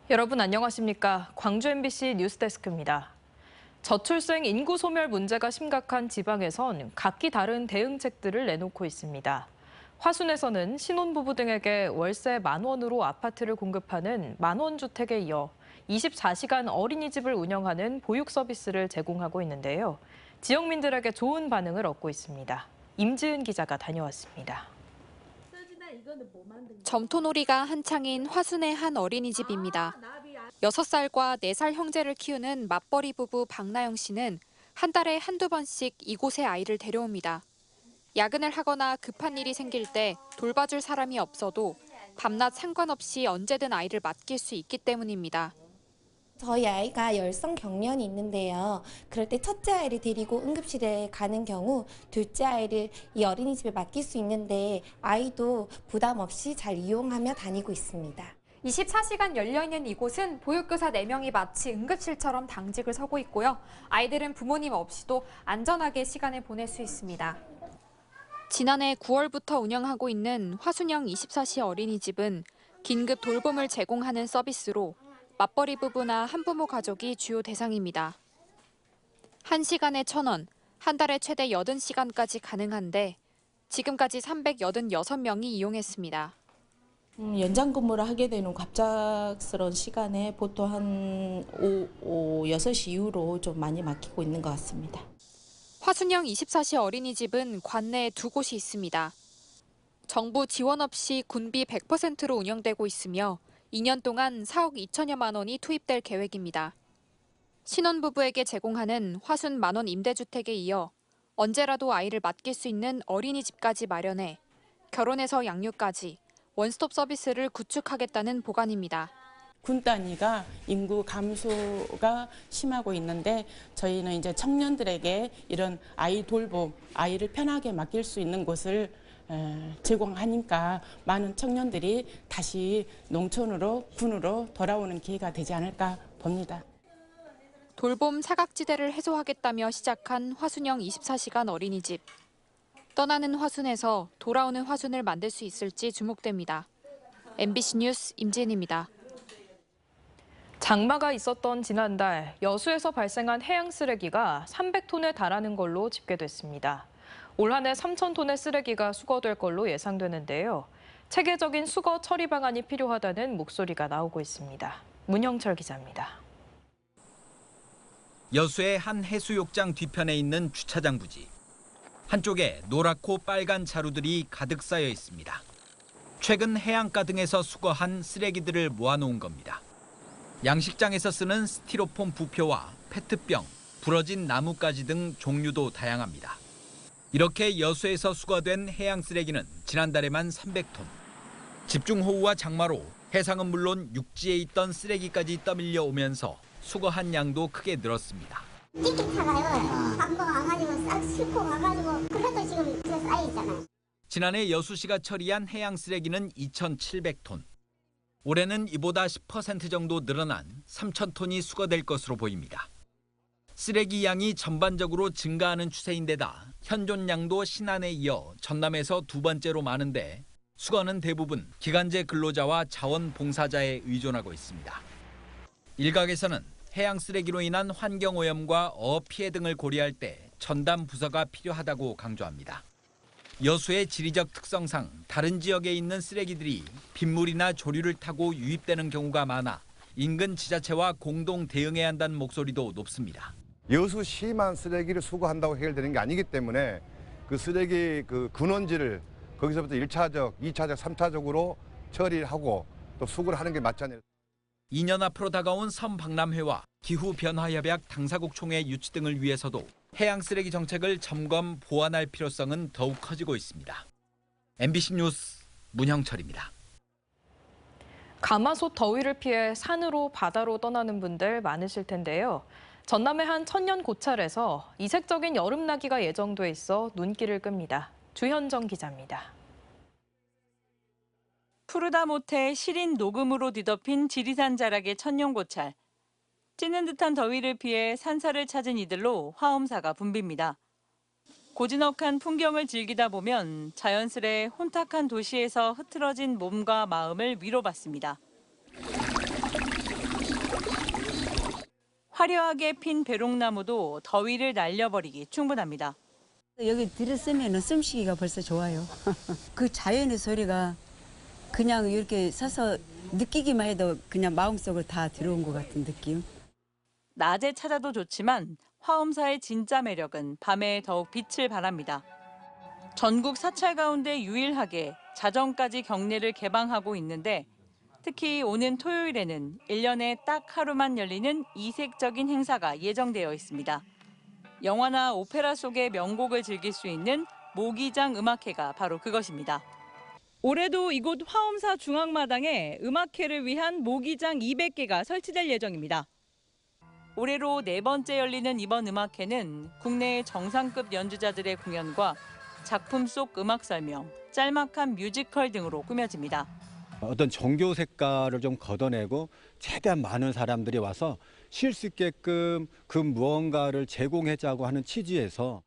여러분 안녕하십니까? 광주 MBC 뉴스데스크입니다. 저출생 인구 소멸 문제가 심각한 지방에선 각기 다른 대응책들을 내놓고 있습니다. 화순에서는 신혼부부 등에게 월세 10,000원으로 아파트를 공급하는 만원주택에 이어 24시간 어린이집을 운영하는 보육 서비스를 제공하고 있는데요. 지역민들에게 좋은 반응을 얻고 있습니다. 임지은 기자가 다녀왔습니다. 점토놀이가 한창인 화순의 한 어린이집입니다. 6살과 4살 형제를 키우는 맞벌이 부부 박나영 씨는 한 달에 한두 번씩 이곳에 아이를 데려옵니다. 야근을 하거나 급한 일이 생길 때 돌봐줄 사람이 없어도 밤낮 상관없이 언제든 아이를 맡길 수 있기 때문입니다. 저희 아이가 열성 경련이 있는데요. 그럴 때 첫째 아이를 데리고 응급실에 가는 경우 둘째 아이를 이 어린이집에 맡길 수 있는데 아이도 부담 없이 잘 이용하며 다니고 있습니다. 24시간 열려있는 이곳은 보육교사 4명이 마치 응급실처럼 당직을 서고 있고요. 아이들은 부모님 없이도 안전하게 시간을 보낼 수 있습니다. 지난해 9월부터 운영하고 있는 화순형 24시 어린이집은 긴급 돌봄을 제공하는 서비스로 맞벌이 부부나 한부모 가족이 주요 대상입니다. 1시간에 1,000원, 한 달에 최대 80시간까지 가능한데 지금까지 386명이 이용했습니다. 연장 근무를 하게 되는 갑작스러운 시간에 보통 한 6시 이후로 좀 많이 맡기고 있는 것 같습니다. 화순형 24시 어린이집은 관내에 2곳이 있습니다. 정부 지원 없이 군비 100%로 운영되고 있으며 2년 동안 4억 2천여만 원이 투입될 계획입니다. 신혼부부에게 제공하는 화순 만원 임대주택에 이어 언제라도 아이를 맡길 수 있는 어린이집까지 마련해 결혼해서 양육까지 원스톱 서비스를 구축하겠다는 보관입니다. 군 단위가 인구 감소가 심하고 있는데 저희는 이제 청년들에게 이런 아이 돌봄, 아이를 편하게 맡길 수 있는 곳을 제공하니까 많은 청년들이 다시 농촌으로, 군으로 돌아오는 기회가 되지 않을까 봅니다. 돌봄 사각지대를 해소하겠다며 시작한 화순형 24시간 어린이집. 떠나는 화순에서 돌아오는 화순을 만들 수 있을지 주목됩니다. MBC 뉴스 임지은입니다. 장마가 있었던 지난달 여수에서 발생한 해양 쓰레기가 300톤에 달하는 걸로 집계됐습니다. 올 한 해 3,000톤의 쓰레기가 수거될 걸로 예상되는데요. 체계적인 수거 처리 방안이 필요하다는 목소리가 나오고 있습니다. 문형철 기자입니다. 여수의 한 해수욕장 뒤편에 있는 주차장 부지. 한쪽에 노랗고 빨간 자루들이 가득 쌓여 있습니다. 최근 해안가 등에서 수거한 쓰레기들을 모아놓은 겁니다. 양식장에서 쓰는 스티로폼 부표와 페트병, 부러진 나뭇가지 등 종류도 다양합니다. 이렇게 여수에서 수거된 해양 쓰레기는 지난달에만 300톤. 집중호우와 장마로 해상은 물론 육지에 있던 쓰레기까지 떠밀려 오면서 수거한 양도 크게 늘었습니다. 틱틱 타가요. 한 번 와가지고 싹 싣고 가가지고 그래도 지금 저 쌓여있잖아요. 지난해 여수시가 처리한 해양 쓰레기는 2,700톤. 올해는 이보다 10% 정도 늘어난 3,000톤이 수거될 것으로 보입니다. 쓰레기 양이 전반적으로 증가하는 추세인데다 현존량도 신안에 이어 전남에서 2번째로 많은데 수거는 대부분 기간제 근로자와 자원봉사자에 의존하고 있습니다. 일각에서는 해양 쓰레기로 인한 환경오염과 어업 피해 등을 고려할 때 전담 부서가 필요하다고 강조합니다. 여수의 지리적 특성상 다른 지역에 있는 쓰레기들이 빗물이나 조류를 타고 유입되는 경우가 많아 인근 지자체와 공동 대응해야 한다는 목소리도 높습니다. 여수시만 쓰레기를 수거한다고 해결되는 게 아니기 때문에 그 쓰레기 그 근원지를 거기서부터 1차적, 2차적, 3차적으로 처리하고 또 수거를 하는 게 맞잖아요. 2년 앞으로 다가온 섬박람회와 기후변화협약 당사국 총회 유치 등을 위해서도 해양 쓰레기 정책을 점검, 보완할 필요성은 더욱 커지고 있습니다. MBC 뉴스 문형철입니다. 가마솥 더위를 피해 산으로 바다로 떠나는 분들 많으실 텐데요. 전남의 한 천년 고찰에서 이색적인 여름나기가 예정돼 있어 눈길을 끕니다. 주현정 기자입니다. 푸르다 못해 시린 녹음으로 뒤덮인 지리산 자락의 천년고찰. 찌는 듯한 더위를 피해 산사를 찾은 이들로 화엄사가 붐빕니다. 고즈넉한 풍경을 즐기다 보면 자연스레 혼탁한 도시에서 흐트러진 몸과 마음을 위로받습니다. 화려하게 핀 배롱나무도 더위를 날려버리기 충분합니다. 여기 들었으면 숨쉬기가 벌써 좋아요. 그 자연의 소리가 그냥 이렇게 서서 느끼기만 해도 그냥 마음속으로 다 들어온 것 같은 느낌. 낮에 찾아도 좋지만 화엄사의 진짜 매력은 밤에 더욱 빛을 발합니다. 전국 사찰 가운데 유일하게 자정까지 경내를 개방하고 있는데 특히 오는 토요일에는 1년에 딱 하루만 열리는 이색적인 행사가 예정되어 있습니다. 영화나 오페라 속의 명곡을 즐길 수 있는 모기장 음악회가 바로 그것입니다. 올해도 이곳 화엄사 중앙마당에 음악회를 위한 모기장 200개가 설치될 예정입니다. 올해로 4번째 열리는 이번 음악회는 국내의 정상급 연주자들의 공연과 작품 속 음악 설명, 짤막한 뮤지컬 등으로 꾸며집니다. 어떤 종교 색깔을 좀 걷어내고 최대한 많은 사람들이 와서 쉴 수 있게끔 그 무언가를 제공하자고 하는 취지에서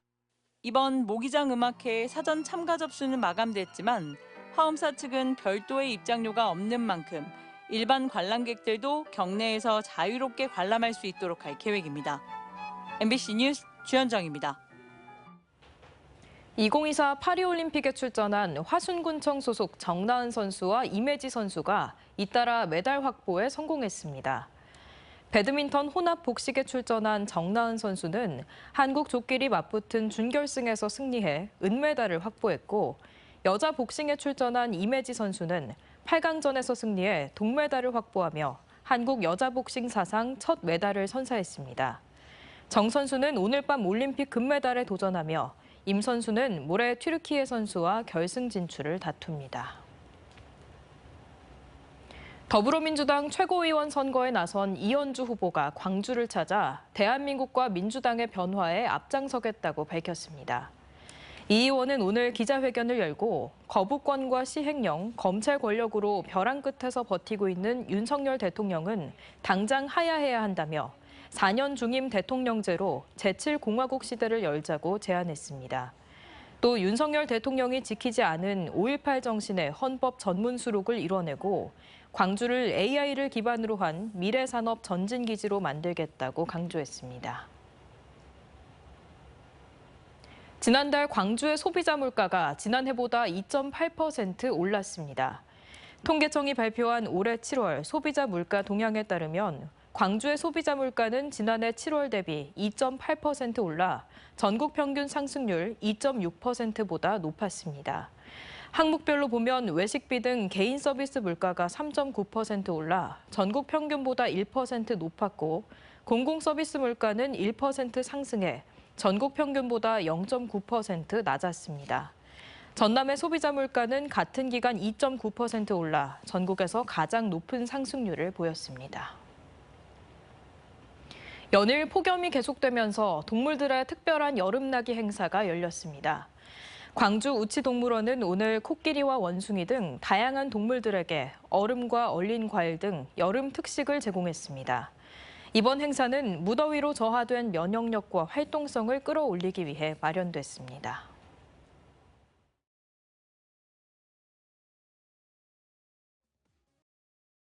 이번 모기장 음악회 사전 참가 접수는 마감됐지만 화엄사 측은 별도의 입장료가 없는 만큼 일반 관람객들도 경내에서 자유롭게 관람할 수 있도록 할 계획입니다. MBC 뉴스 주현정입니다. 2024 파리올림픽에 출전한 화순군청 소속 정나은 선수와 이매지 선수가 잇따라 메달 확보에 성공했습니다. 배드민턴 혼합 복식에 출전한 정나은 선수는 한국 조끼리 맞붙은 준결승에서 승리해 은메달을 확보했고 여자 복싱에 출전한 이매지 선수는 8강전에서 승리해 동메달을 확보하며 한국 여자 복싱 사상 첫 메달을 선사했습니다. 정 선수는 오늘 밤 올림픽 금메달에 도전하며 임 선수는 모레 튀르키예 선수와 결승 진출을 다툽니다. 더불어민주당 최고위원 선거에 나선 이현주 후보가 광주를 찾아 대한민국과 민주당의 변화에 앞장서겠다고 밝혔습니다. 이 의원은 오늘 기자회견을 열고 거부권과 시행령, 검찰 권력으로 벼랑 끝에서 버티고 있는 윤석열 대통령은 당장 하야해야 한다며 4년 중임 대통령제로 제7공화국 시대를 열자고 제안했습니다. 또 윤석열 대통령이 지키지 않은 5.18 정신의 헌법 전문 수록을 이뤄내고 광주를 AI를 기반으로 한 미래산업 전진기지로 만들겠다고 강조했습니다. 지난달 광주의 소비자 물가가 지난해보다 2.8% 올랐습니다. 통계청이 발표한 올해 7월 소비자 물가 동향에 따르면 광주의 소비자 물가는 지난해 7월 대비 2.8% 올라 전국 평균 상승률 2.6%보다 높았습니다. 항목별로 보면 외식비 등 개인 서비스 물가가 3.9% 올라 전국 평균보다 1% 높았고 공공 서비스 물가는 1% 상승해 전국 평균보다 0.9% 낮았습니다. 전남의 소비자 물가는 같은 기간 2.9% 올라 전국에서 가장 높은 상승률을 보였습니다. 연일 폭염이 계속되면서 동물들의 특별한 여름나기 행사가 열렸습니다. 광주 우치동물원은 오늘 코끼리와 원숭이 등 다양한 동물들에게 얼음과 얼린 과일 등 여름 특식을 제공했습니다. 이번 행사는 무더위로 저하된 면역력과 활동성을 끌어올리기 위해 마련됐습니다.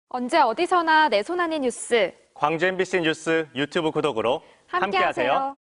언제 어디서나 내 손 안의 뉴스. 광주 MBC 뉴스 유튜브 구독으로 함께하세요.